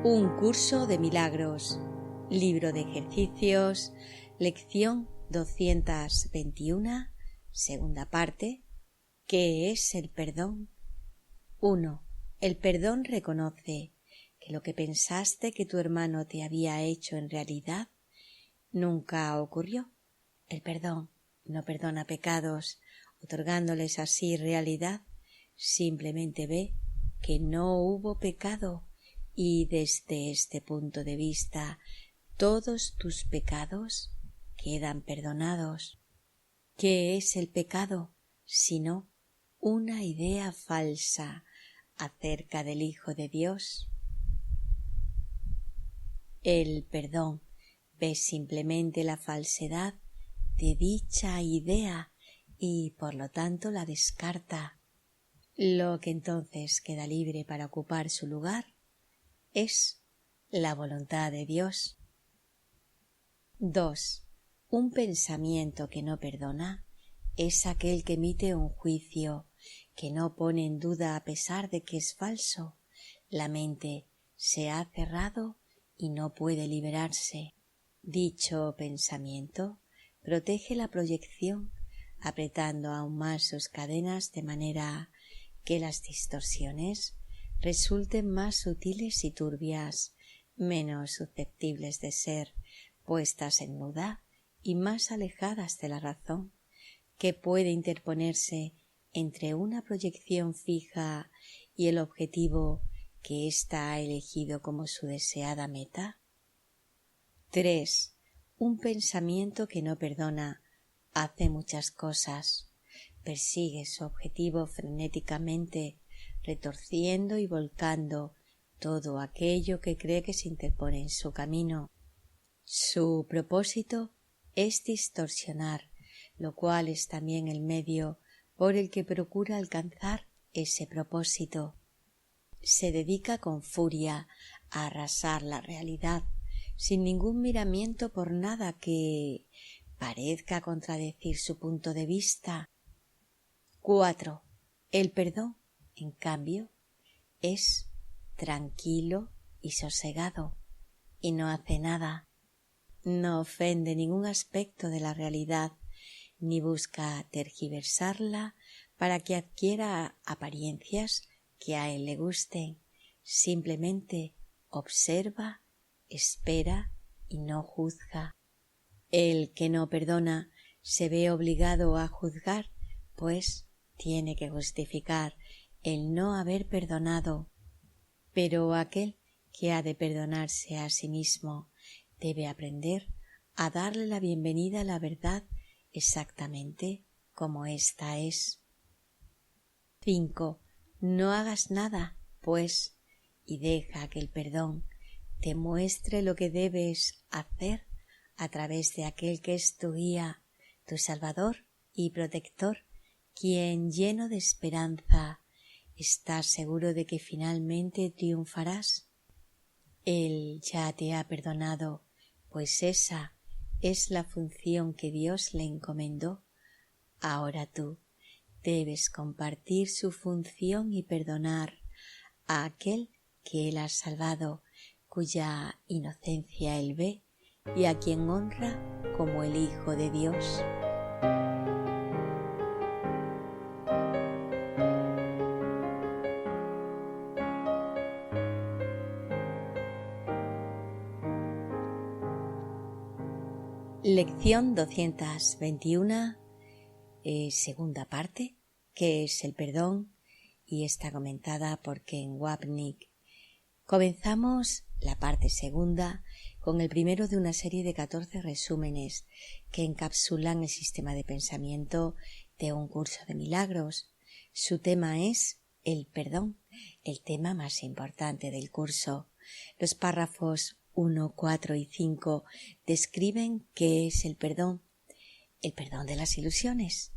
Un curso de milagros, libro de ejercicios, lección 221, segunda parte. ¿Qué es el perdón? 1. El perdón reconoce que lo que pensaste que tu hermano te había hecho en realidad nunca ocurrió. El perdón no perdona pecados, otorgándoles así realidad. Simplemente ve que no hubo pecado y desde este punto de vista todos tus pecados quedan perdonados. ¿Qué es el pecado sino una idea falsa acerca del Hijo de Dios? El perdón ve simplemente la falsedad de dicha idea y por lo tanto la descarta. Lo que entonces queda libre para ocupar su lugar es la voluntad de Dios. 2. Un pensamiento que no perdona es aquel que emite un juicio que no pone en duda a pesar de que es falso. La mente se ha cerrado y no puede liberarse. Dicho pensamiento protege la proyección, apretando aún más sus cadenas de manera que las distorsiones resulten más sutiles y turbias, menos susceptibles de ser puestas en duda y más alejadas de la razón, que puede interponerse entre una proyección fija y el objetivo que ésta ha elegido como su deseada meta. 3. Un pensamiento que no perdona hace muchas cosas, persigue su objetivo frenéticamente, retorciendo y volcando todo aquello que cree que se interpone en su camino. Su propósito es distorsionar, lo cual es también el medio por el que procura alcanzar ese propósito. Se dedica con furia a arrasar la realidad, sin ningún miramiento por nada que parezca contradecir su punto de vista. 4. El perdón, en cambio, es tranquilo y sosegado, y no hace nada. No ofende ningún aspecto de la realidad, ni busca tergiversarla para que adquiera apariencias que a él le gusten. Simplemente observa, espera y no juzga. El que no perdona se ve obligado a juzgar, pues tiene que justificar el no haber perdonado. Pero aquel que ha de perdonarse a sí mismo debe aprender a darle la bienvenida a la verdad exactamente como ésta es. 5. No hagas nada, pues, y deja que el perdón te muestre lo que debes hacer a través de aquel que es tu guía, tu salvador y protector, quien, lleno de esperanza, estás seguro de que finalmente triunfarás. Él ya te ha perdonado, pues esa es la función que Dios le encomendó. Ahora tú debes compartir su función y perdonar a aquel que él ha salvado, cuya inocencia él ve y a quien honra como el Hijo de Dios. Lección 221, segunda parte, ¿qué es el perdón? Y está comentada por Ken Wapnick. Comenzamos la parte segunda con el primero de una serie de 14 resúmenes que encapsulan el sistema de pensamiento de un curso de milagros. Su tema es el perdón, el tema más importante del curso. Los párrafos 1, 4 y 5 describen qué es el perdón de las ilusiones,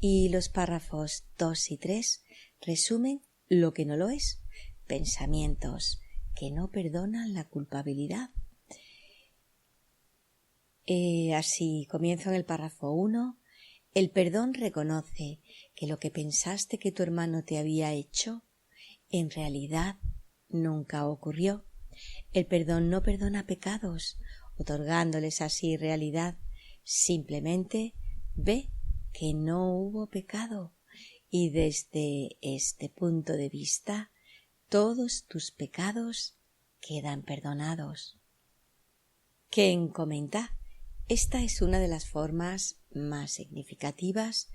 y los párrafos 2 y 3 resumen lo que no lo es, pensamientos que no perdonan la culpabilidad. Así comienzo en el párrafo 1. El perdón reconoce que lo que pensaste que tu hermano te había hecho en realidad nunca ocurrió. El perdón no perdona pecados, otorgándoles así realidad. Simplemente ve que no hubo pecado y desde este punto de vista todos tus pecados quedan perdonados. Ken comenta, esta es una de las formas más significativas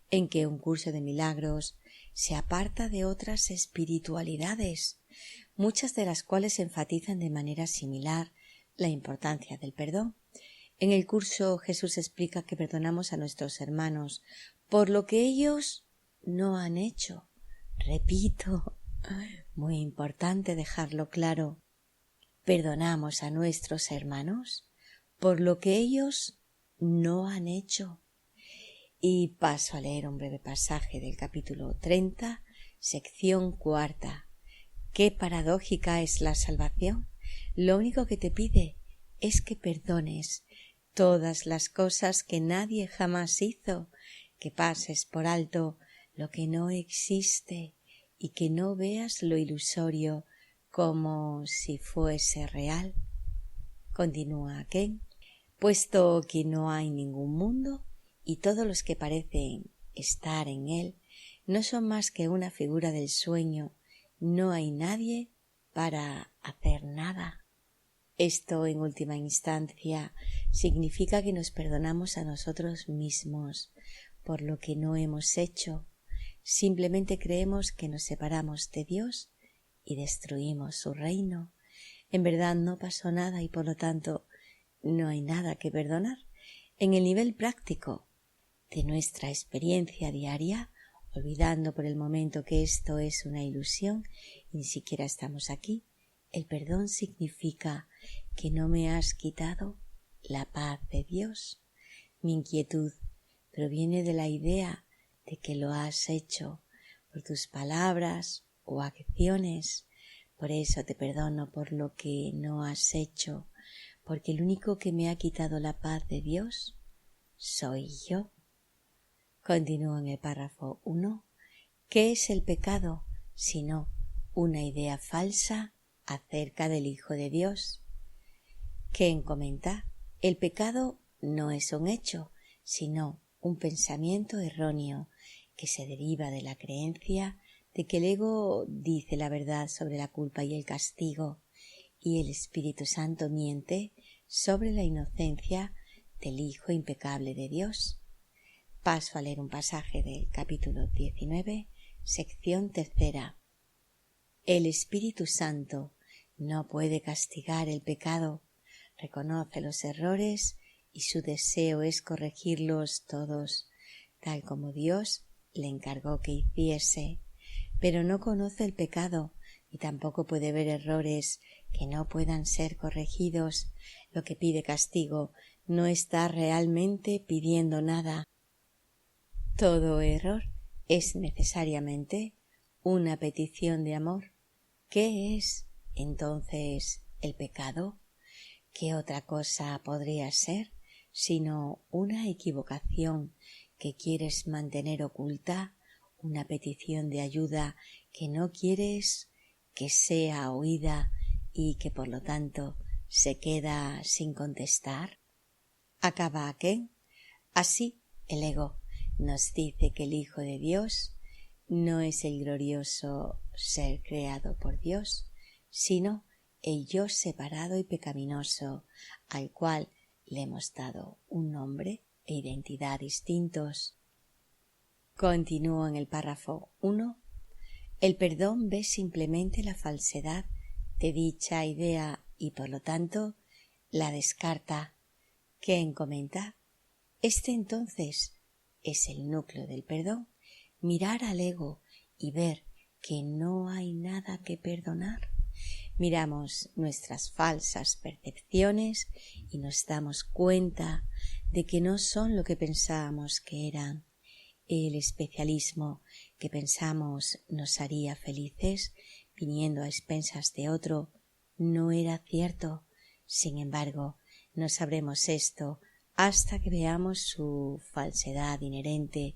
en que un curso de milagros se aparta de otras espiritualidades, muchas de las cuales enfatizan de manera similar la importancia del perdón. En el curso Jesús explica que perdonamos a nuestros hermanos por lo que ellos no han hecho. Repito, muy importante dejarlo claro. Perdonamos a nuestros hermanos por lo que ellos no han hecho. Y paso a leer un breve pasaje del capítulo 30, sección 4. Qué paradójica es la salvación. Lo único que te pide es que perdones todas las cosas que nadie jamás hizo, que pases por alto lo que no existe y que no veas lo ilusorio como si fuese real. Continúa Ken, puesto que no hay ningún mundo y todos los que parecen estar en él no son más que una figura del sueño, no hay nadie para hacer nada. Esto, en última instancia, significa que nos perdonamos a nosotros mismos por lo que no hemos hecho. Simplemente creemos que nos separamos de Dios y destruimos su reino. En verdad no pasó nada y por lo tanto no hay nada que perdonar. En el nivel práctico de nuestra experiencia diaria, olvidando por el momento que esto es una ilusión y ni siquiera estamos aquí, el perdón significa que no me has quitado la paz de Dios. Mi inquietud proviene de la idea de que lo has hecho por tus palabras o acciones. Por eso te perdono por lo que no has hecho, porque el único que me ha quitado la paz de Dios soy yo. Continúo en el párrafo 1. ¿Qué es el pecado sino una idea falsa acerca del Hijo de Dios? Ken comenta, el pecado no es un hecho, sino un pensamiento erróneo que se deriva de la creencia de que el ego dice la verdad sobre la culpa y el castigo, y el Espíritu Santo miente sobre la inocencia del Hijo impecable de Dios. Paso a leer un pasaje del capítulo 19, sección 3. El Espíritu Santo no puede castigar el pecado, reconoce los errores y su deseo es corregirlos todos, tal como Dios le encargó que hiciese, pero no conoce el pecado y tampoco puede ver errores que no puedan ser corregidos. Lo que pide castigo no está realmente pidiendo nada. Todo error es necesariamente una petición de amor. ¿Qué es entonces el pecado? ¿Qué otra cosa podría ser sino una equivocación que quieres mantener oculta, una petición de ayuda que no quieres que sea oída y que por lo tanto se queda sin contestar? Acaba aquí. Así el ego nos dice que el Hijo de Dios no es el glorioso ser creado por Dios, sino el yo separado y pecaminoso, al cual le hemos dado un nombre e identidad distintos. Continúo en el párrafo 1. El perdón ve simplemente la falsedad de dicha idea y por lo tanto la descarta. Ken comenta, entonces es el núcleo del perdón, mirar al ego y ver que no hay nada que perdonar. Miramos nuestras falsas percepciones y nos damos cuenta de que no son lo que pensábamos que eran. El especialismo que pensamos nos haría felices viniendo a expensas de otro no era cierto. Sin embargo, no sabremos esto hasta que veamos su falsedad inherente,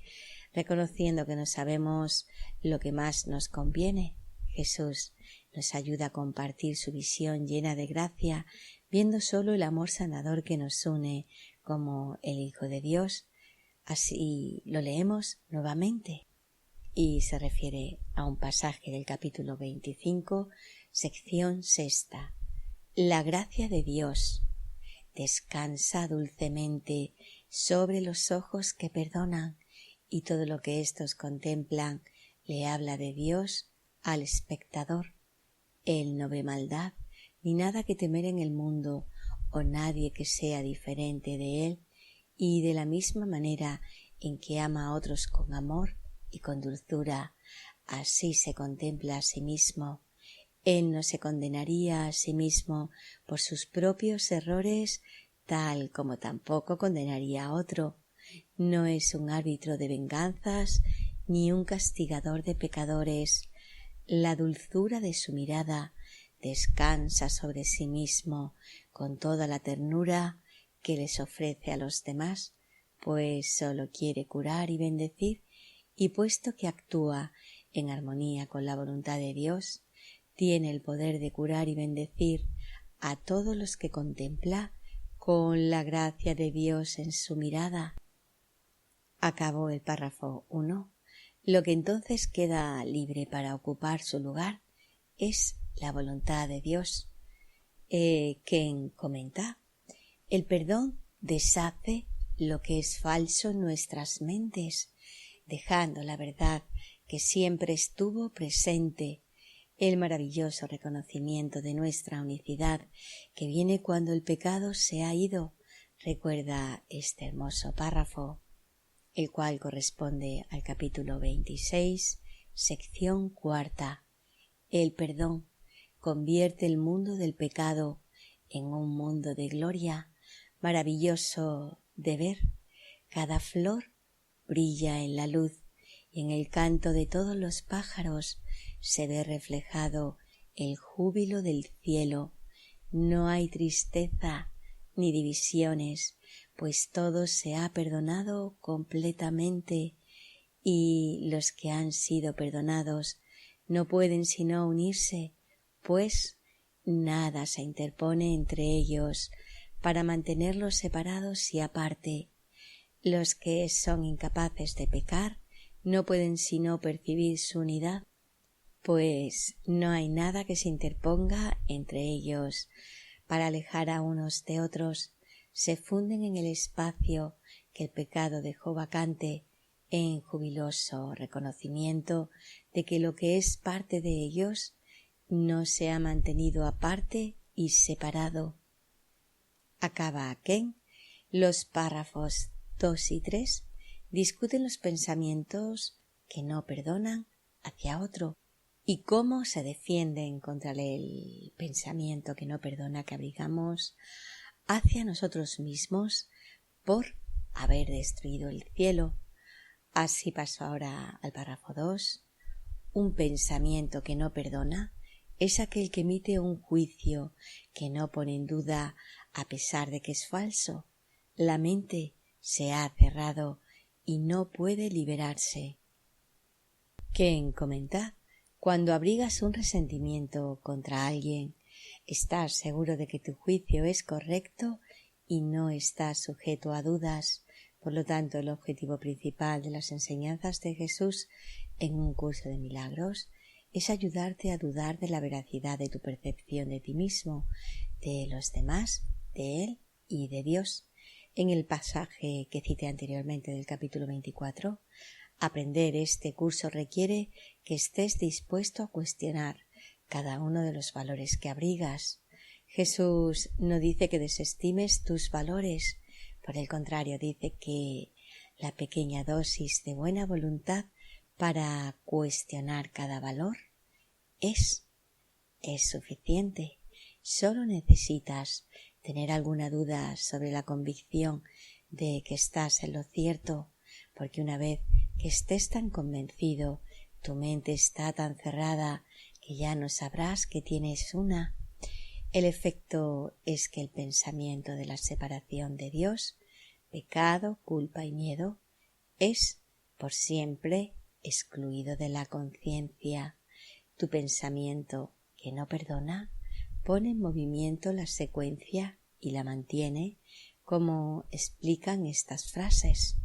reconociendo que no sabemos lo que más nos conviene. Jesús nos ayuda a compartir su visión llena de gracia, viendo solo el amor sanador que nos une como el Hijo de Dios. Así lo leemos nuevamente y se refiere a un pasaje del capítulo 25, sección 6. La gracia de Dios descansa dulcemente sobre los ojos que perdonan, y todo lo que éstos contemplan le habla de Dios al espectador. Él no ve maldad ni nada que temer en el mundo o nadie que sea diferente de él, y de la misma manera en que ama a otros con amor y con dulzura, así se contempla a sí mismo. Él no se condenaría a sí mismo por sus propios errores, tal como tampoco condenaría a otro. No es un árbitro de venganzas ni un castigador de pecadores. La dulzura de su mirada descansa sobre sí mismo con toda la ternura que les ofrece a los demás, pues sólo quiere curar y bendecir, y puesto que actúa en armonía con la voluntad de Dios, tiene el poder de curar y bendecir a todos los que contempla con la gracia de Dios en su mirada. Acabó el párrafo 1. Lo que entonces queda libre para ocupar su lugar es la voluntad de Dios. Quien comenta: el perdón deshace lo que es falso en nuestras mentes, dejando la verdad que siempre estuvo presente, el maravilloso reconocimiento de nuestra unicidad que viene cuando el pecado se ha ido. Recuerda este hermoso párrafo, el cual corresponde al capítulo 26, sección 4. El perdón convierte el mundo del pecado en un mundo de gloria, maravilloso de ver. Cada flor brilla en la luz y en el canto de todos los pájaros se ve reflejado el júbilo del cielo. No hay tristeza ni divisiones, pues todo se ha perdonado completamente, y los que han sido perdonados no pueden sino unirse, pues nada se interpone entre ellos para mantenerlos separados y aparte. Los que son incapaces de pecar no pueden sino percibir su unidad, pues no hay nada que se interponga entre ellos para alejar a unos de otros. Se funden en el espacio que el pecado dejó vacante, en jubiloso reconocimiento de que lo que es parte de ellos no se ha mantenido aparte y separado. Acaba aquí. Los párrafos 2 y 3 discuten los pensamientos que no perdonan hacia otro y cómo se defienden contra el pensamiento que no perdona que abrigamos hacia nosotros mismos por haber destruido el cielo. Así paso ahora al párrafo 2. Un pensamiento que no perdona es aquel que emite un juicio que no pone en duda a pesar de que es falso. La mente se ha cerrado y no puede liberarse. Quien comenta: cuando abrigas un resentimiento contra alguien, estás seguro de que tu juicio es correcto y no estás sujeto a dudas. Por lo tanto, el objetivo principal de las enseñanzas de Jesús en un curso de milagros es ayudarte a dudar de la veracidad de tu percepción de ti mismo, de los demás, de Él y de Dios. En el pasaje que cité anteriormente del capítulo 24, aprender este curso requiere que estés dispuesto a cuestionar cada uno de los valores que abrigas. Jesús no dice que desestimes tus valores, por el contrario, dice que la pequeña dosis de buena voluntad para cuestionar cada valor es suficiente. Solo necesitas tener alguna duda sobre la convicción de que estás en lo cierto, porque una vez que estés tan convencido, tu mente está tan cerrada que ya no sabrás que tienes una. El efecto es que el pensamiento de la separación de Dios, pecado, culpa y miedo, es por siempre excluido de la conciencia. Tu pensamiento, que no perdona pone en movimiento la secuencia y la mantiene, como explican estas frases.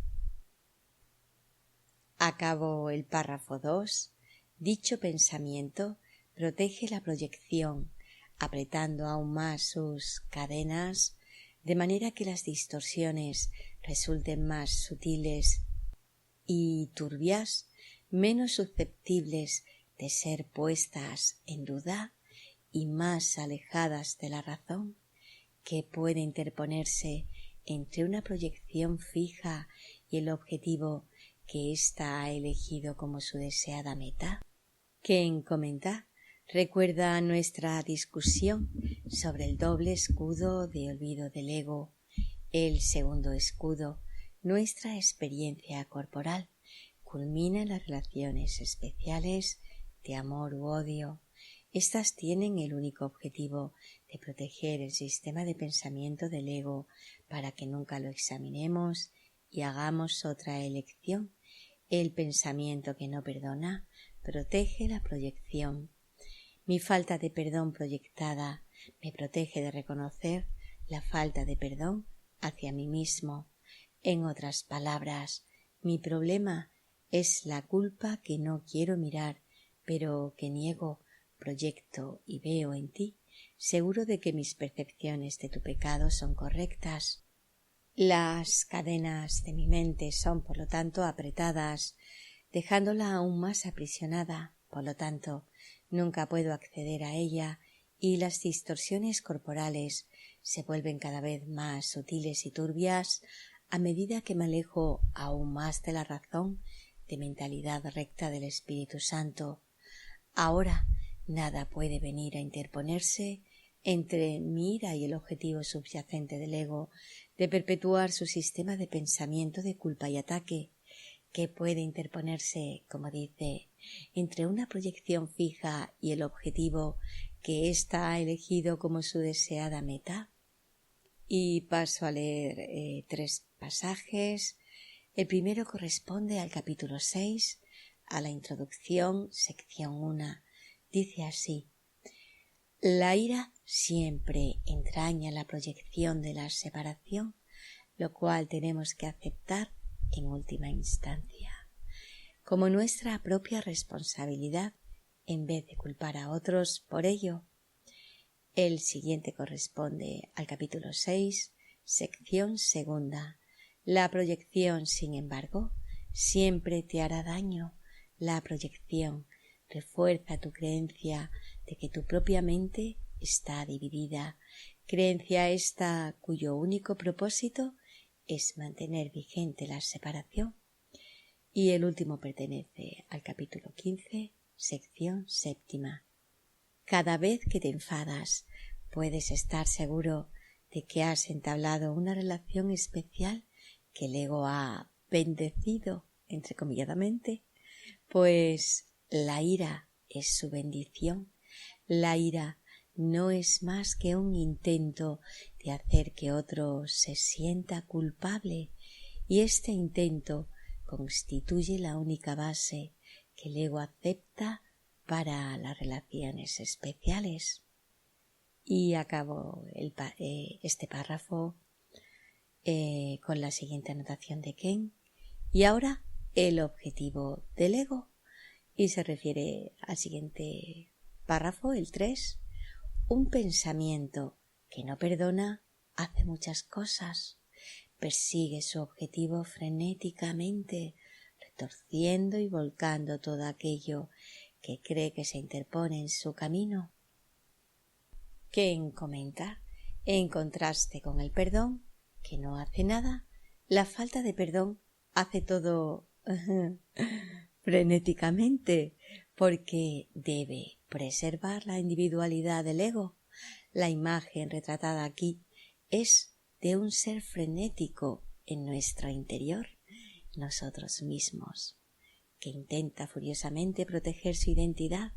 Acabo el párrafo 2. Dicho pensamiento protege la proyección, apretando aún más sus cadenas, de manera que las distorsiones resulten más sutiles y turbias, menos susceptibles de ser puestas en duda y más alejadas de la razón, que puede interponerse entre una proyección fija y el objetivo que ésta ha elegido como su deseada meta. Quien comenta recuerda nuestra discusión sobre el doble escudo de olvido del ego. El segundo escudo, nuestra experiencia corporal, culmina en las relaciones especiales de amor u odio. Estas tienen el único objetivo de proteger el sistema de pensamiento del ego para que nunca lo examinemos y hagamos otra elección. El pensamiento que no perdona protege la proyección. Mi falta de perdón proyectada me protege de reconocer la falta de perdón hacia mí mismo. En otras palabras, mi problema es la culpa que no quiero mirar, pero que niego, proyecto y veo en ti, seguro de que mis percepciones de tu pecado son correctas. Las cadenas de mi mente son, por lo tanto, apretadas, dejándola aún más aprisionada. Por lo tanto, nunca puedo acceder a ella y las distorsiones corporales se vuelven cada vez más sutiles y turbias a medida que me alejo aún más de la razón, de mentalidad recta del Espíritu Santo. Ahora nada puede venir a interponerse entre mi ira y el objetivo subyacente del ego de perpetuar su sistema de pensamiento de culpa y ataque, que puede interponerse, como dice, entre una proyección fija y el objetivo que ésta ha elegido como su deseada meta. Y paso a leer 3 pasajes. El primero corresponde al capítulo 6, a la introducción, sección 1. Dice así: la ira siempre entraña la proyección de la separación, lo cual tenemos que aceptar en última instancia como nuestra propia responsabilidad en vez de culpar a otros por ello. El siguiente corresponde al capítulo 6, sección 2. La proyección, sin embargo, siempre te hará daño. La proyección refuerza tu creencia de que tu propia mente está dividida, creencia esta cuyo único propósito es mantener vigente la separación. Y el último pertenece al capítulo 15, sección 7. Cada vez que te enfadas, puedes estar seguro de que has entablado una relación especial que el ego ha bendecido, entrecomilladamente, pues la ira es su bendición. La ira no es más que un intento de hacer que otro se sienta culpable, y este intento constituye la única base que el ego acepta para las relaciones especiales. Y acabo este párrafo con la siguiente anotación de Ken. Y ahora el objetivo del ego. Y se refiere al siguiente párrafo, el 3. Un pensamiento que no perdona hace muchas cosas. Persigue su objetivo frenéticamente, retorciendo y volcando todo aquello que cree que se interpone en su camino. Ken comenta: en contraste con el perdón, que no hace nada, la falta de perdón hace todo frenéticamente, porque debe preservar la individualidad del ego. La imagen retratada aquí es de un ser frenético en nuestro interior, nosotros mismos, que intenta furiosamente proteger su identidad.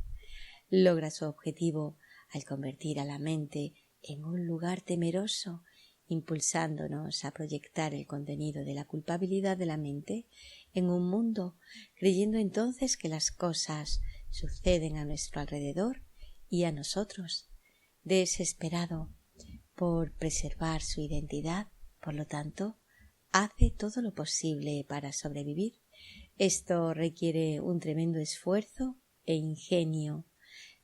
Logra su objetivo al convertir a la mente en un lugar temeroso, impulsándonos a proyectar el contenido de la culpabilidad de la mente en un mundo, creyendo entonces que las cosas suceden a nuestro alrededor y a nosotros, desesperado por preservar su identidad, por lo tanto, hace todo lo posible para sobrevivir. Esto requiere un tremendo esfuerzo e ingenio,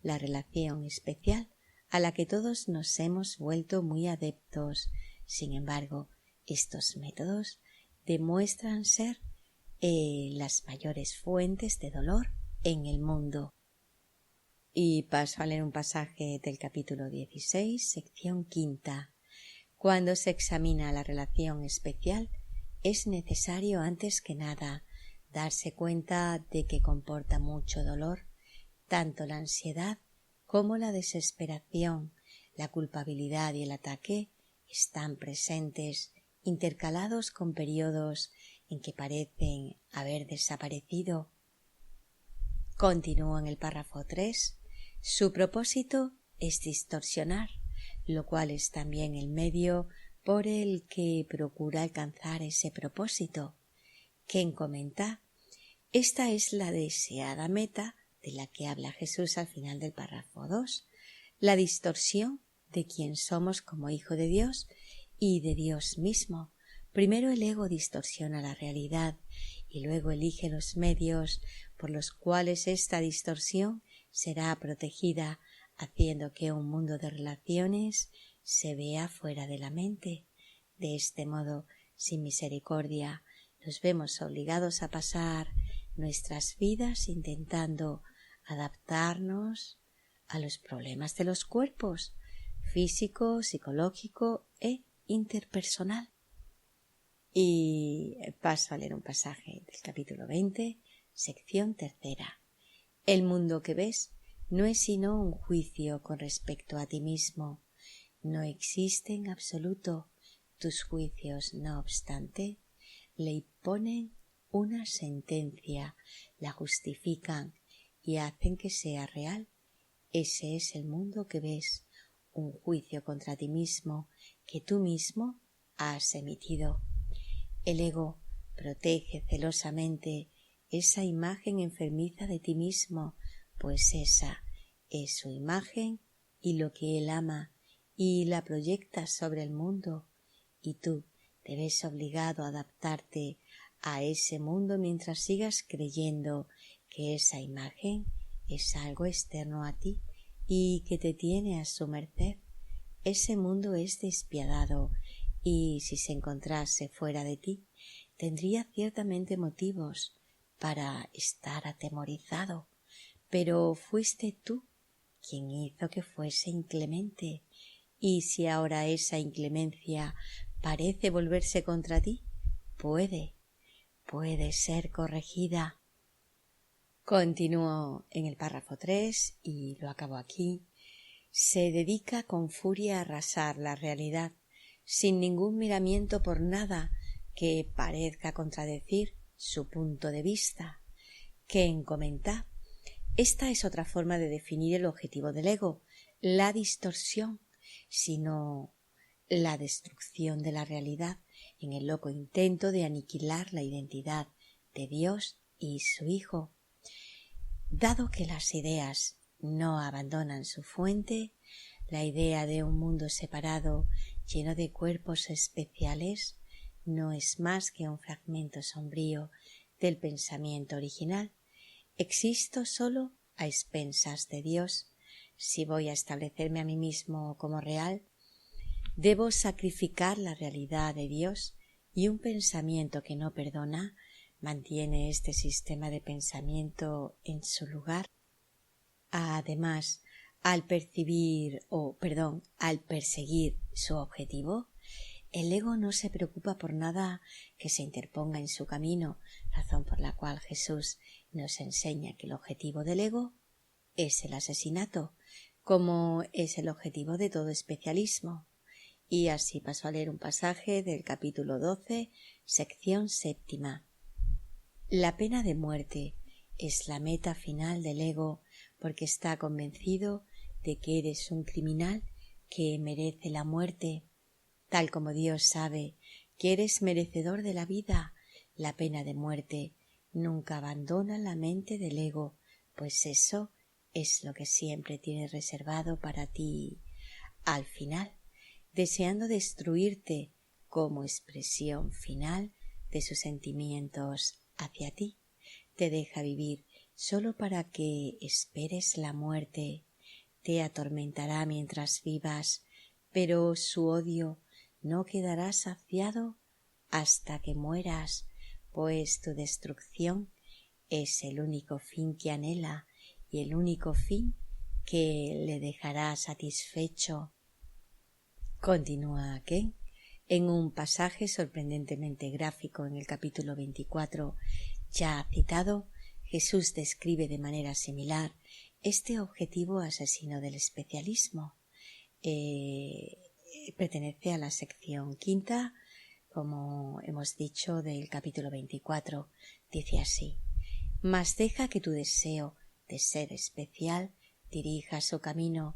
la relación especial a la que todos nos hemos vuelto muy adeptos. Sin embargo, estos métodos demuestran ser las mayores fuentes de dolor en el mundo. Y paso a leer un pasaje del capítulo 16, sección 5. Cuando se examina la relación especial, es necesario antes que nada darse cuenta de que comporta mucho dolor, tanto la ansiedad como la desesperación, la culpabilidad y el ataque están presentes, intercalados con periodos en que parecen haber desaparecido. Continúa en el párrafo 3. Su propósito es distorsionar, lo cual es también el medio por el que procura alcanzar ese propósito. Quien comenta, esta es la deseada meta de la que habla Jesús al final del párrafo 2, la distorsión de quién somos como hijo de Dios y de Dios mismo. Primero el ego distorsiona la realidad y luego elige los medios por los cuales esta distorsión será protegida, haciendo que un mundo de relaciones se vea fuera de la mente. De este modo, sin misericordia, nos vemos obligados a pasar nuestras vidas intentando adaptarnos a los problemas de los cuerpos, físico, psicológico e interpersonal. Y paso a leer un pasaje del capítulo 20, sección 3. El mundo que ves no es sino un juicio con respecto a ti mismo. No existe en absoluto. Tus juicios, no obstante, le imponen una sentencia, la justifican y hacen que sea real. Ese es el mundo que ves, un juicio contra ti mismo que tú mismo has emitido. El ego protege celosamente esa imagen enfermiza de ti mismo, pues esa es su imagen y lo que él ama, y la proyecta sobre el mundo, y tú te ves obligado a adaptarte a ese mundo mientras sigas creyendo que esa imagen es algo externo a ti y que te tiene a su merced. Ese mundo es despiadado y si se encontrase fuera de ti, tendría ciertamente motivos para estar atemorizado, pero fuiste tú quien hizo que fuese inclemente, y si ahora esa inclemencia parece volverse contra ti, puede ser corregida. Continúo en el párrafo 3 y lo acabo aquí. Se dedica con furia a arrasar la realidad, sin ningún miramiento por nada que parezca contradecir su punto de vista. Quien comenta, esta es otra forma de definir el objetivo del ego, la distorsión, sino la destrucción de la realidad en el loco intento de aniquilar la identidad de Dios y su Hijo. Dado que las ideas no abandonan su fuente, la idea de un mundo separado lleno de cuerpos especiales no es más que un fragmento sombrío del pensamiento original. Existo solo a expensas de Dios. Si voy a establecerme a mí mismo como real, debo sacrificar la realidad de Dios, y un pensamiento que no perdona mantiene este sistema de pensamiento en su lugar. Además, al perseguir su objetivo, el ego no se preocupa por nada que se interponga en su camino, razón por la cual Jesús nos enseña que el objetivo del ego es el asesinato, como es el objetivo de todo especialismo. Y así paso a leer un pasaje del capítulo 12, sección 7. La pena de muerte es la meta final del ego, porque está convencido de que eres un criminal que merece la muerte. Tal como Dios sabe que eres merecedor de la vida, la pena de muerte nunca abandona la mente del ego, pues eso es lo que siempre tiene reservado para ti al final, deseando destruirte como expresión final de sus sentimientos hacia ti. Te deja vivir solo para que esperes la muerte. Te atormentará mientras vivas, pero su odio no quedará saciado hasta que mueras, pues tu destrucción es el único fin que anhela y el único fin que le dejará satisfecho. Continúa Ken en un pasaje sorprendentemente gráfico en el capítulo 24 ya citado. Jesús describe de manera similar este objetivo asesino del especialismo. Pertenece a la sección quinta, como hemos dicho, del capítulo 24. Dice así: mas deja que tu deseo de ser especial dirija su camino,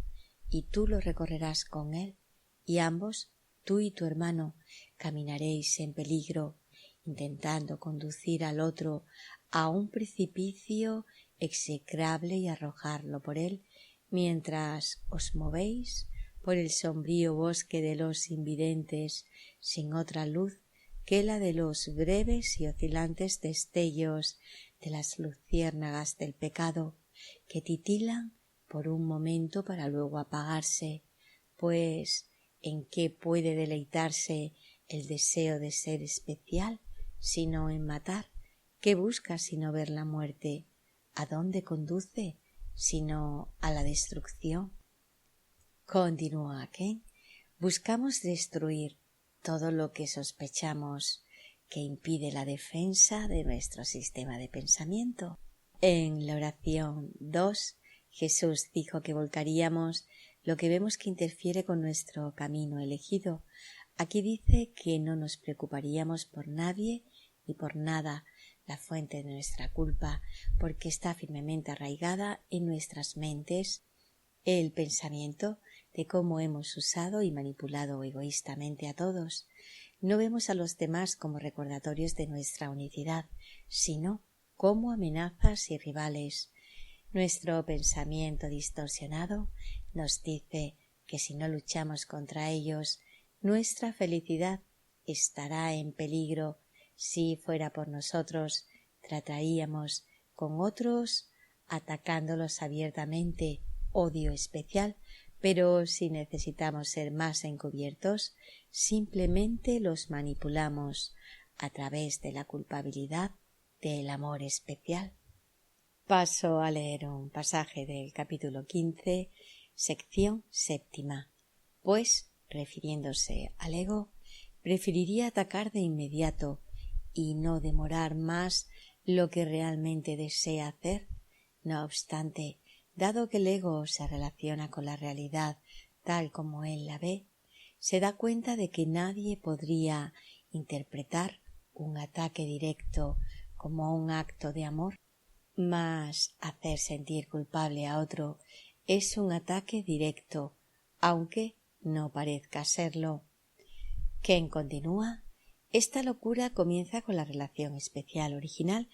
y tú lo recorrerás con él, y ambos, tú y tu hermano, caminaréis en peligro, intentando conducir al otro a un precipicio execrable y arrojarlo por él, mientras os movéis por el sombrío bosque de los invidentes, sin otra luz que la de los breves y oscilantes destellos de las luciérnagas del pecado, que titilan por un momento para luego apagarse, pues ¿en qué puede deleitarse el deseo de ser especial sino en matar? ¿Qué busca sino ver la muerte? ¿A dónde conduce sino a la destrucción? Continúa Ken. Buscamos destruir todo lo que sospechamos que impide la defensa de nuestro sistema de pensamiento. En la oración 2, Jesús dijo que volcaríamos lo que vemos que interfiere con nuestro camino elegido. Aquí dice que no nos preocuparíamos por nadie ni por nada, la fuente de nuestra culpa, porque está firmemente arraigada en nuestras mentes, el pensamiento de cómo hemos usado y manipulado egoístamente a todos. No vemos a los demás como recordatorios de nuestra unicidad, sino como amenazas y rivales. Nuestro pensamiento distorsionado nos dice que si no luchamos contra ellos, nuestra felicidad estará en peligro. Si fuera por nosotros, trataríamos con otros atacándolos abiertamente, odio especial, pero si necesitamos ser más encubiertos, simplemente los manipulamos a través de la culpabilidad del amor especial. Paso a leer un pasaje del capítulo 15, sección séptima. Pues, refiriéndose al ego, preferiría atacar de inmediato y no demorar más lo que realmente desea hacer. No obstante, dado que el ego se relaciona con la realidad tal como él la ve, se da cuenta de que nadie podría interpretar un ataque directo como un acto de amor, mas hacer sentir culpable a otro es un ataque directo, aunque no parezca serlo. Ken continúa. Esta locura comienza con la relación especial original.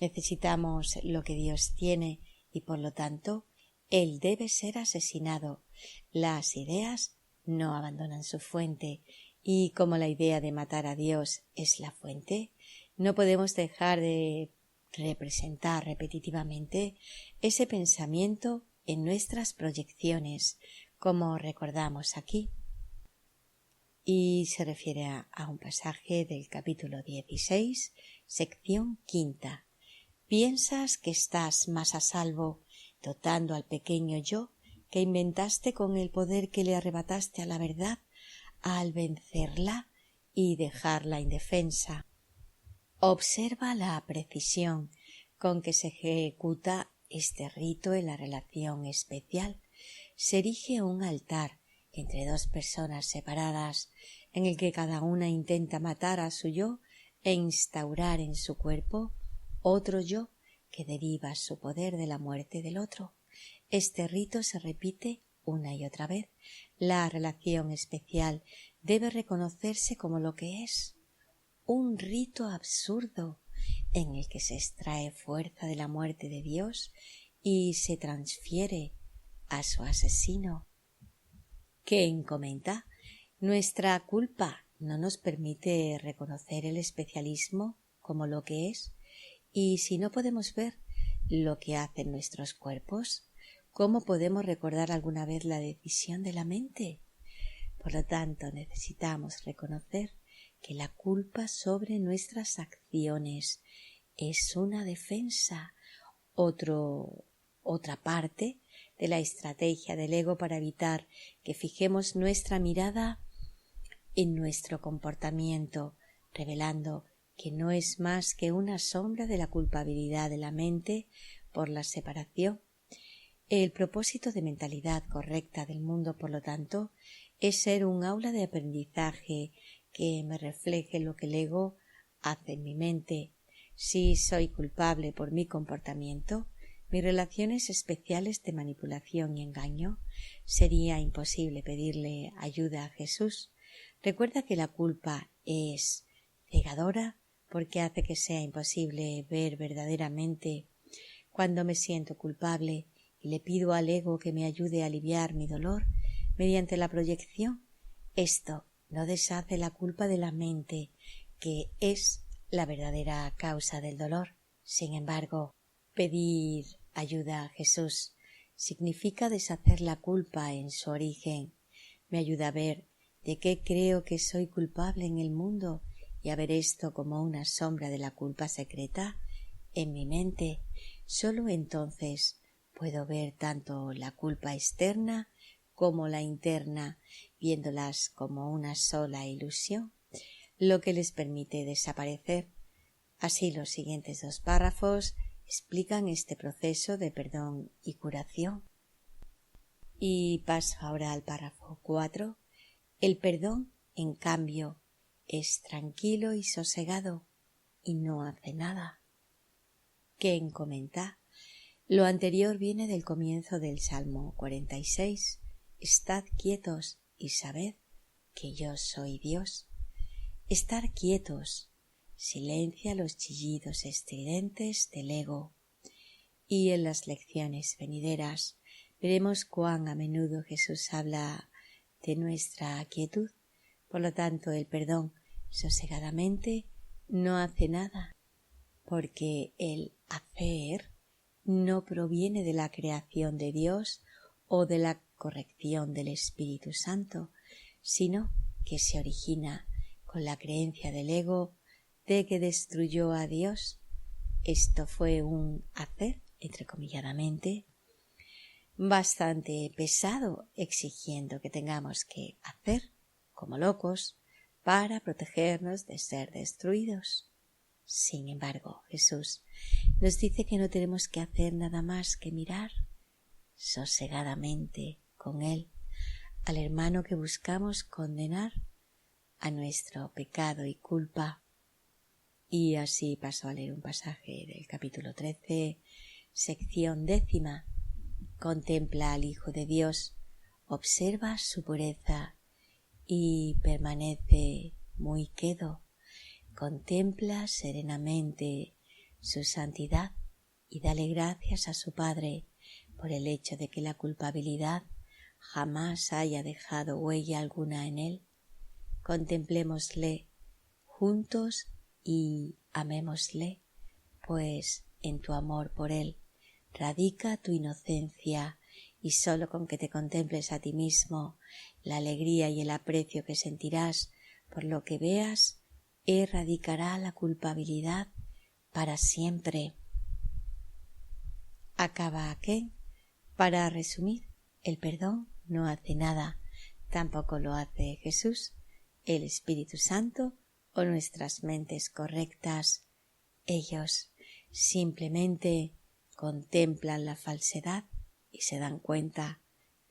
Necesitamos lo que Dios tiene y por lo tanto Él debe ser asesinado. Las ideas no abandonan su fuente y como la idea de matar a Dios es la fuente, no podemos dejar de representar repetitivamente ese pensamiento en nuestras proyecciones, como recordamos aquí. Y se refiere a un pasaje del capítulo 16, sección quinta. Piensas que estás más a salvo dotando al pequeño yo que inventaste con el poder que le arrebataste a la verdad al vencerla y dejarla indefensa. Observa la precisión con que se ejecuta este rito en la relación especial. Se erige un altar entre dos personas separadas, en el que cada una intenta matar a su yo e instaurar en su cuerpo otro yo que deriva su poder de la muerte del otro. Este rito se repite una y otra vez. La relación especial debe reconocerse como lo que es, un rito absurdo en el que se extrae fuerza de la muerte de Dios y se transfiere a su asesino. Ken comenta: nuestra culpa no nos permite reconocer el especialismo como lo que es, y si no podemos ver lo que hacen nuestros cuerpos, ¿cómo podemos recordar alguna vez la decisión de la mente? Por lo tanto, necesitamos reconocer que la culpa sobre nuestras acciones es una defensa, otra parte de la estrategia del ego para evitar que fijemos nuestra mirada en nuestro comportamiento, revelando que no es más que una sombra de la culpabilidad de la mente por la separación. El propósito de mentalidad correcta del mundo, por lo tanto, es ser un aula de aprendizaje que me refleje lo que el ego hace en mi mente. Si soy culpable por mi comportamiento, mis relaciones especiales de manipulación y engaño, sería imposible pedirle ayuda a Jesús. Recuerda que la culpa es cegadora porque hace que sea imposible ver verdaderamente. Cuando me siento culpable y le pido al ego que me ayude a aliviar mi dolor mediante la proyección, esto no deshace la culpa de la mente, que es la verdadera causa del dolor. Sin embargo, pedir ayuda a Jesús significa deshacer la culpa en su origen. Me ayuda a ver de qué creo que soy culpable en el mundo y a ver esto como una sombra de la culpa secreta en mi mente. Solo entonces puedo ver tanto la culpa externa como la interna, viéndolas como una sola ilusión, lo que les permite desaparecer. Así los siguientes 2 párrafos explican este proceso de perdón y curación. Y paso ahora al párrafo 4. El perdón, en cambio, es tranquilo y sosegado y no hace nada. Ken comenta: lo anterior viene del comienzo del Salmo 46. Estad quietos y sabed que yo soy Dios. Estar quietos silencia los chillidos estridentes del ego. Y en las lecciones venideras veremos cuán a menudo Jesús habla de nuestra quietud. Por lo tanto, el perdón sosegadamente no hace nada, porque el hacer no proviene de la creación de Dios o de la corrección del Espíritu Santo, sino que se origina con la creencia del ego de que destruyó a Dios. Esto fue un hacer, entrecomilladamente, bastante pesado, exigiendo que tengamos que hacer como locos para protegernos de ser destruidos. Sin embargo, Jesús nos dice que no tenemos que hacer nada más que mirar sosegadamente con Él al hermano que buscamos condenar a nuestro pecado y culpa. Y así paso a leer un pasaje del capítulo 13, sección 10. Contempla al Hijo de Dios, observa su pureza y permanece muy quedo. Contempla serenamente su santidad y dale gracias a su Padre por el hecho de que la culpabilidad jamás haya dejado huella alguna en él. Contemplémosle juntos y amémosle, pues en tu amor por él radica tu inocencia, y sólo con que te contemples a ti mismo, la alegría y el aprecio que sentirás por lo que veas erradicará la culpabilidad para siempre. Acaba aquí. Para resumir, el perdón no hace nada, tampoco lo hace Jesús, el Espíritu Santo o nuestras mentes correctas. Ellos simplemente contemplan la falsedad y se dan cuenta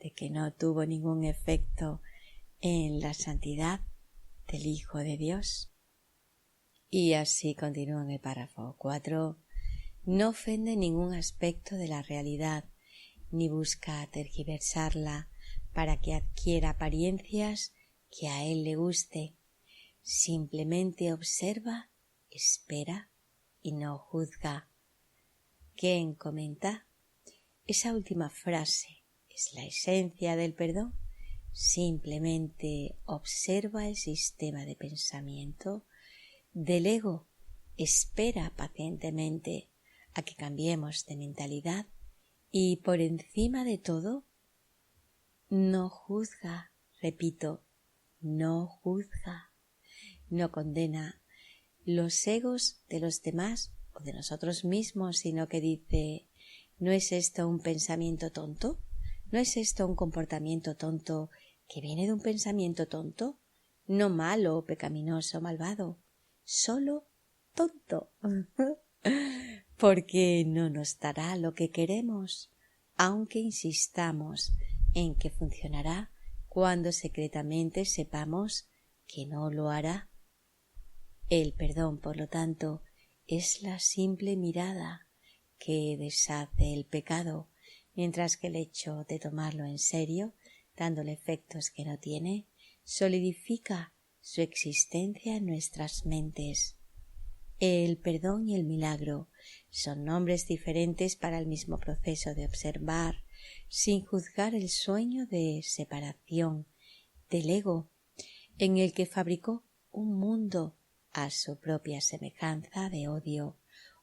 de que no tuvo ningún efecto en la santidad del Hijo de Dios. Y así continúa en el párrafo 4. No ofende ningún aspecto de la realidad, ni busca tergiversarla para que adquiera apariencias que a él le guste. Simplemente observa, espera y no juzga. Ken comenta: Esa última frase es la esencia del perdón. Simplemente observa el sistema de pensamiento del ego, espera pacientemente a que cambiemos de mentalidad y por encima de todo, no juzga, repito, no juzga, no condena los egos de los demás o de nosotros mismos, sino que dice, ¿no es esto un pensamiento tonto? ¿No es esto un comportamiento tonto que viene de un pensamiento tonto? No malo, pecaminoso, malvado, solo tonto. Porque no nos dará lo que queremos, aunque insistamos en que funcionará cuando secretamente sepamos que no lo hará. El perdón, por lo tanto, es la simple mirada que deshace el pecado, mientras que el hecho de tomarlo en serio, dándole efectos que no tiene, solidifica su existencia en nuestras mentes. El perdón y el milagro son nombres diferentes para el mismo proceso de observar, sin juzgar el sueño de separación del ego, en el que fabricó un mundo a su propia semejanza de odio,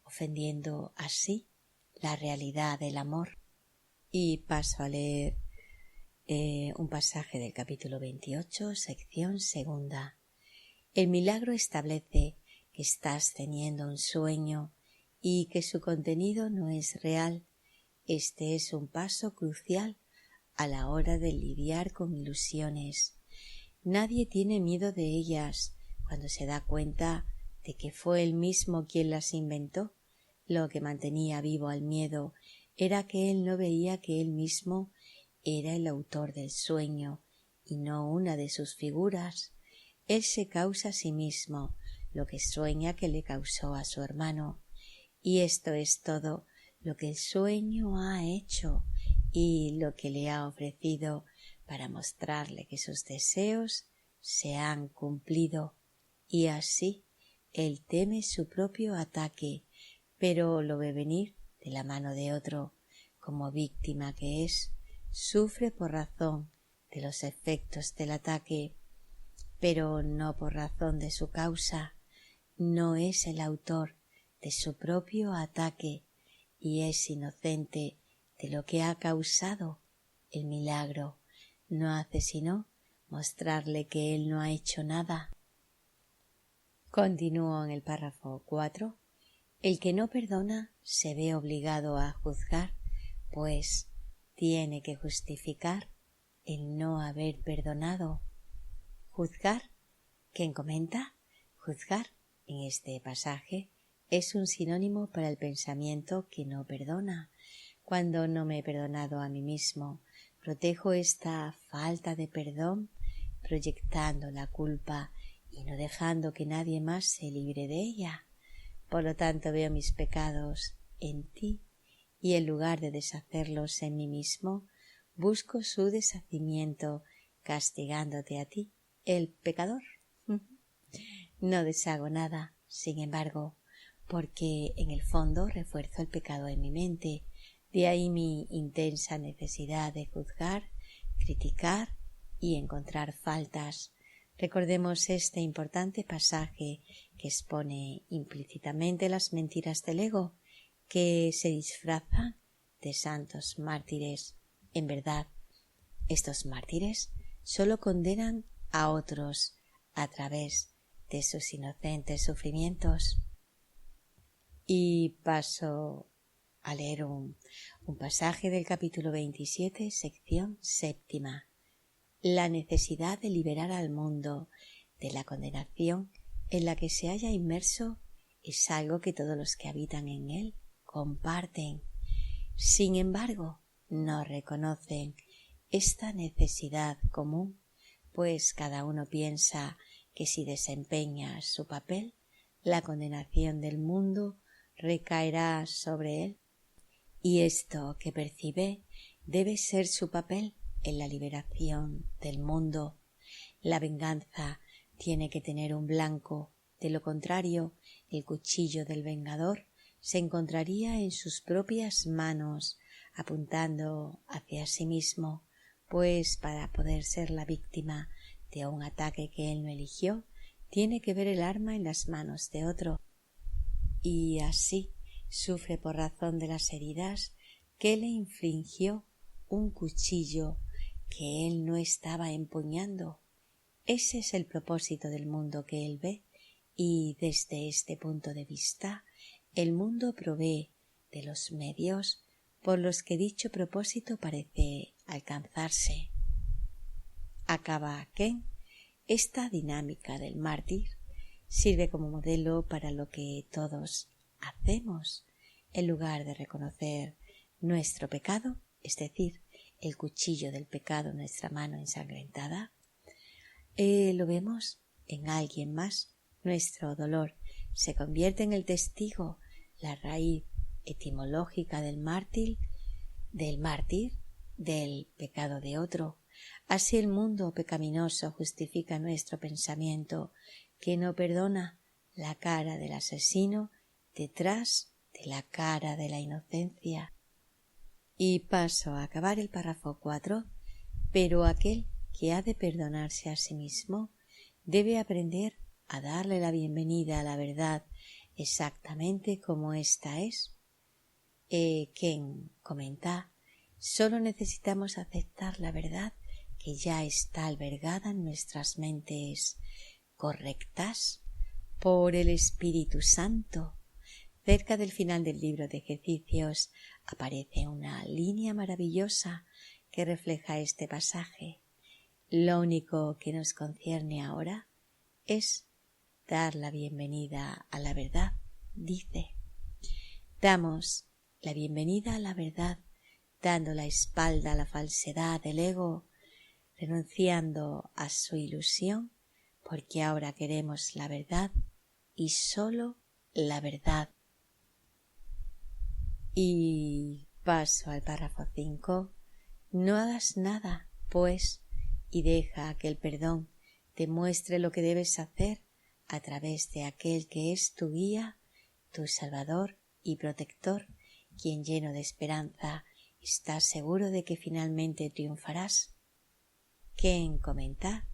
ofendiendo así la realidad del amor. Y paso a leer un pasaje del capítulo 28, sección segunda. El milagro establece que estás teniendo un sueño y que su contenido no es real. Este es un paso crucial a la hora de lidiar con ilusiones. Nadie tiene miedo de ellas cuando se da cuenta de que fue él mismo quien las inventó. Lo que mantenía vivo al miedo era que él no veía que él mismo era el autor del sueño y no una de sus figuras. Él se causa a sí mismo lo que sueña que le causó a su hermano, y esto es todo lo que el sueño ha hecho y lo que le ha ofrecido para mostrarle que sus deseos se han cumplido, y así él teme su propio ataque, pero lo ve venir de la mano de otro. Como víctima que es, sufre por razón de los efectos del ataque, pero no por razón de su causa. No es el autor de su propio ataque y es inocente de lo que ha causado el milagro. No hace sino mostrarle que él no ha hecho nada. Continúo en el párrafo 4. El que no perdona se ve obligado a juzgar, pues tiene que justificar el no haber perdonado. Juzgar, ¿quién comenta? Juzgar en este pasaje es un sinónimo para el pensamiento que no perdona. Cuando no me he perdonado a mí mismo, protejo esta falta de perdón proyectando la culpa y no dejando que nadie más se libre de ella. Por lo tanto, veo mis pecados en ti y en lugar de deshacerlos en mí mismo, busco su deshacimiento castigándote a ti, el pecador. No deshago nada, sin embargo, porque en el fondo refuerzo el pecado en mi mente. De ahí mi intensa necesidad de juzgar, criticar y encontrar faltas. Recordemos este importante pasaje que expone implícitamente las mentiras del ego, que se disfrazan de santos mártires. En verdad, estos mártires solo condenan a otros a través de sus inocentes sufrimientos. Y paso a leer un pasaje del capítulo 27, sección séptima. La necesidad de liberar al mundo de la condenación en la que se haya inmerso es algo que todos los que habitan en él comparten. Sin embargo, no reconocen esta necesidad común, pues cada uno piensa que si desempeña su papel, la condenación del mundo recaerá sobre él. Y esto que percibe debe ser su papel en la liberación del mundo. La venganza tiene que tener un blanco, de lo contrario, el cuchillo del vengador se encontraría en sus propias manos, apuntando hacia sí mismo, pues para poder ser la víctima de un ataque que él no eligió, tiene que ver el arma en las manos de otro, y así sufre por razón de las heridas que le infligió un cuchillo que él no estaba empuñando. Ese es el propósito del mundo que él ve, y desde este punto de vista el mundo provee de los medios por los que dicho propósito parece alcanzarse. Acaba Ken. Esta dinámica del mártir sirve como modelo para lo que todos hacemos. En lugar de reconocer nuestro pecado, es decir, el cuchillo del pecado en nuestra mano ensangrentada, lo vemos en alguien más. Nuestro dolor se convierte en el testigo, la raíz etimológica del mártir, del pecado de otro. Así el mundo pecaminoso justifica nuestro pensamiento, que no perdona la cara del asesino detrás de la cara de la inocencia. Y paso a acabar el párrafo 4. Pero aquel que ha de perdonarse a sí mismo debe aprender a darle la bienvenida a la verdad exactamente como ésta es. Quien comenta, solo necesitamos aceptar la verdad que ya está albergada en nuestras mentes correctas por el Espíritu Santo. Cerca del final del libro de ejercicios aparece una línea maravillosa que refleja este pasaje. Lo único que nos concierne ahora es dar la bienvenida a la verdad, dice. Damos la bienvenida a la verdad, dando la espalda a la falsedad del ego, renunciando a su ilusión, porque ahora queremos la verdad y solo la verdad. Y paso al párrafo 5. No hagas nada, pues, y deja que el perdón te muestre lo que debes hacer a través de aquel que es tu guía, tu salvador y protector, quien lleno de esperanza está seguro de que finalmente triunfarás. Ken comenta,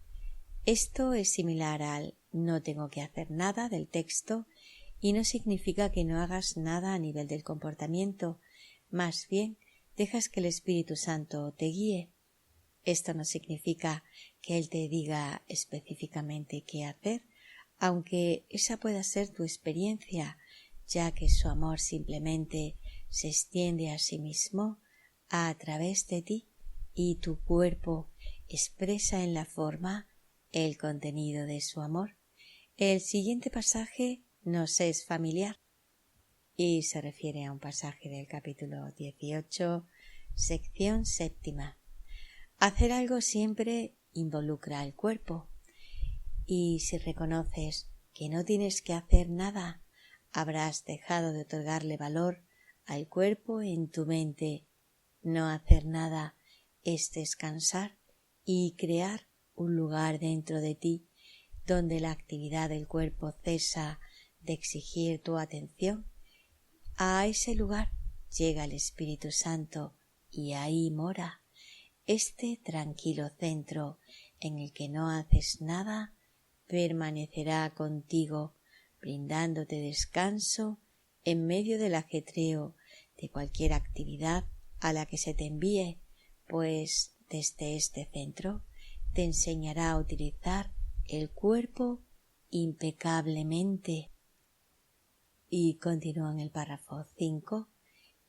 esto es similar al no tengo que hacer nada del texto y no significa que no hagas nada a nivel del comportamiento, más bien dejas que el Espíritu Santo te guíe. Esto no significa que Él te diga específicamente qué hacer, aunque esa pueda ser tu experiencia, ya que su amor simplemente se extiende a sí mismo a través de ti y tu cuerpo expresa en la forma el contenido de su amor. El siguiente pasaje nos es familiar y se refiere a un pasaje del capítulo 18, sección 7. Hacer algo siempre involucra al cuerpo, y si reconoces que no tienes que hacer nada, habrás dejado de otorgarle valor al cuerpo en tu mente. No hacer nada es descansar y crear un lugar dentro de ti donde la actividad del cuerpo cesa de exigir tu atención. A ese lugar llega el Espíritu Santo y ahí mora. Este tranquilo centro en el que no haces nada permanecerá contigo, brindándote descanso en medio del ajetreo de cualquier actividad a la que se te envíe, pues desde este centro te enseñará a utilizar el cuerpo impecablemente. Y continúa en el párrafo 5.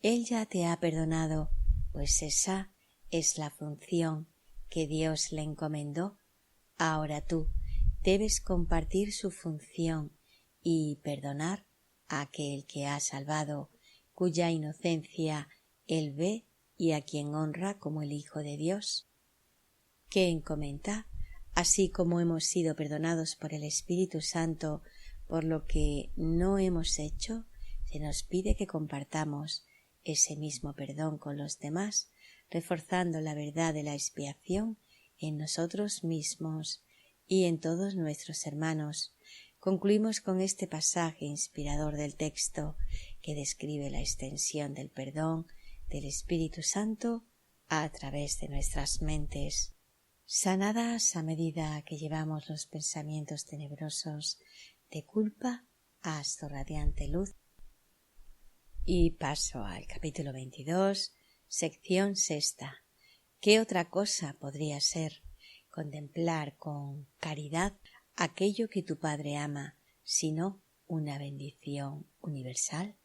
Él ya te ha perdonado, pues esa es la función que Dios le encomendó. Ahora tú debes compartir su función y perdonar a aquel que ha salvado, cuya inocencia él ve y a quien honra como el Hijo de Dios. Quien comenta, así como hemos sido perdonados por el Espíritu Santo por lo que no hemos hecho, se nos pide que compartamos ese mismo perdón con los demás, reforzando la verdad de la expiación en nosotros mismos y en todos nuestros hermanos. Concluimos con este pasaje inspirador del texto que describe la extensión del perdón del Espíritu Santo a través de nuestras mentes, sanadas a medida que llevamos los pensamientos tenebrosos de culpa a su radiante luz. Y paso al capítulo 22, sección sexta. ¿Qué otra cosa podría ser contemplar con caridad aquello que tu Padre ama, sino una bendición universal?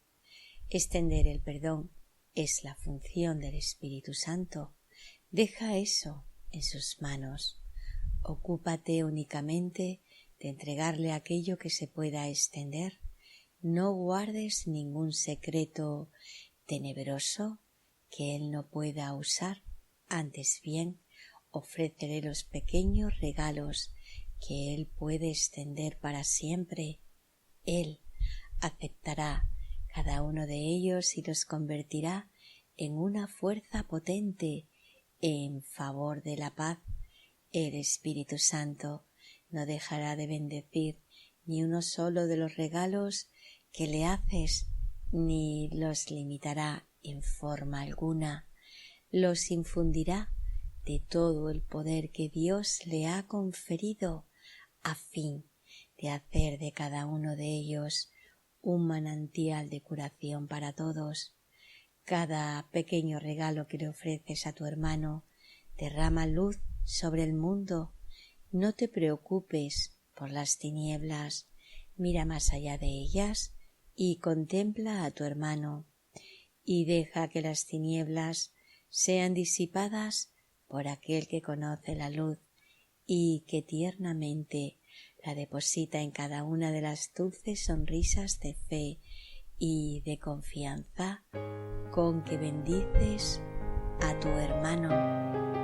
Extender el perdón es la función del Espíritu Santo. Deja eso en sus manos. Ocúpate únicamente de entregarle aquello que se pueda extender. No guardes ningún secreto tenebroso que él no pueda usar. Antes bien, ofrécele los pequeños regalos que él puede extender para siempre. Él aceptará cada uno de ellos y los convertirá en una fuerza potente en favor de la paz. El Espíritu Santo no dejará de bendecir ni uno solo de los regalos que le haces, ni los limitará en forma alguna. Los infundirá de todo el poder que Dios le ha conferido, a fin de hacer de cada uno de ellos un manantial de curación para todos. Cada pequeño regalo que le ofreces a tu hermano derrama luz sobre el mundo. No te preocupes por las tinieblas, mira más allá de ellas y contempla a tu hermano, y deja que las tinieblas sean disipadas por aquel que conoce la luz y que tiernamente la deposita en cada una de las dulces sonrisas de fe y de confianza con que bendices a tu hermano.